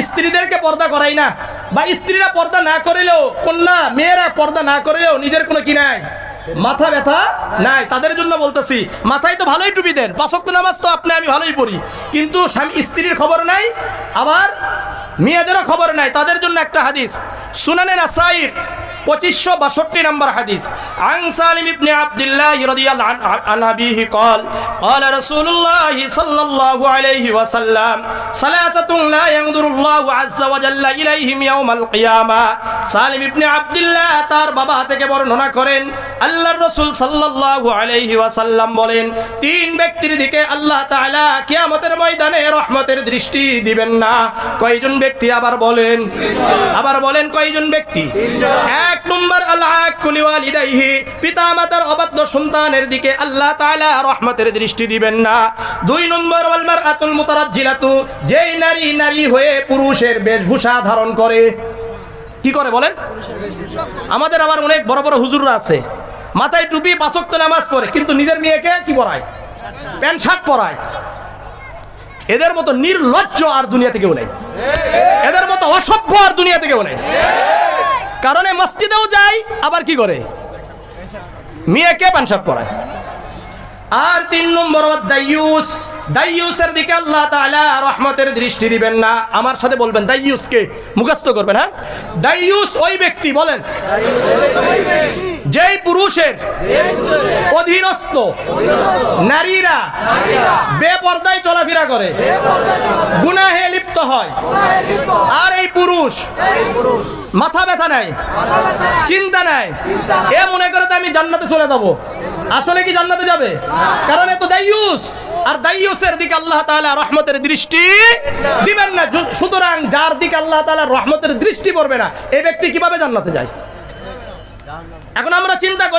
স্ত্রীদেরকে পর্দা করাই না, বা স্ত্রীরা পর্দা না করিলেও, কন্যা মেয়েরা পর্দা না করিলেও নিজের কোনো কি নাই, মাথা ব্যথা নাই, তাদের জন্য বলতেছি। মাথায় তো ভালোই টুপি দেন, 5 ওয়াক্ত নামাজ তো আপনি আমি ভালোই পড়ি, কিন্তু স্বামী স্ত্রীর খবর নাই, আবার মেয়েদেরও খবর নাই, তাদের জন্য একটা হাদিস সুনানে নাসাইর 2562 নম্বর হাদিস। আন সালিম ইবনে আব্দুল্লাহ রাদিয়াল্লাহু আন আবিহি قال قال رسول الله صلى الله عليه وسلم ثلاثه لا ينظر الله عز وجل اليهم يوم القيامه। সালিম ইবনে আব্দুল্লাহ তার বাবা থেকে বর্ণনা করেন, আল্লাহর রাসূল সাল্লাল্লাহু আলাইহি ওয়াসাল্লাম বলেন, 3 ব্যক্তির দিকে আল্লাহ তাআলা কিয়ামতের ময়দানে রহমতের দৃষ্টি দিবেন না। কয়জন ব্যক্তি? আবার বলেন কয়জন ব্যক্তি? 1 নম্বর আল-আকুলি ওয়ালিদাইহি, পিতামাতার অবাধ্য সন্তানের দিকে আল্লাহ তাআলা রহমতের দৃষ্টি দিবেন না। 2 নম্বর ওয়াল মারআতুল মুতারাজ্জিলাতু, যেই নারী হয়ে পুরুষের বেশভূষা ধারণ করে। কি করে বলেন? আমাদের আবার অনেক বড় বড় হুজুররা আছে, মাথায় টুপি, 5 ওয়াক্ত নামাজ পড়ে, কিন্তু নিজের মেয়েকে কি পরায়? প্যান্ট শার্ট পরায়। এদের মতো নির্লজ্জ আর দুনিয়াতে কেউ নেই, এদের মতো অসভ্য আর দুনিয়াতে কেউ নেই। কারণে মসজিদেও যায়, আবার কি করে? মেয়েকে প্যান্ট শার্ট পরায়। আর 3 নম্বর দাইয়ুস, দাইয়ুসের দিকে আল্লাহ তাআলা রহমতের দৃষ্টি দিবেন না। আমার সাথে বলবেন দাইয়ুসকে, মুখস্থ করবেন। হ্যাঁ, দাইয়ুস ওই ব্যক্তি, বলেন, যেই পুরুষের অধীনস্থ নারীরা বেপরদায় চলাফেরা করে, গুনাহে লিপ্ত হয়, আর এই পুরুষ মাথা ব্যথা নাই, চিন্তা নাই, এ মনে করে তো আমি জান্নাতে চলে যাব। আসলে কি জান্নাতে যাবে? কারণ এ তো দাইয়ুস, আর দাইয়ুসের দিকে আল্লাহ তাআলা রহমতের দৃষ্টি দিবেন না। সুতরাং যার দিকে আল্লাহ তাআলা রহমতের দৃষ্টি পড়বে না, এই ব্যক্তি কিভাবে জান্নাতে যায়? এখন আমরা চিন্তা করি।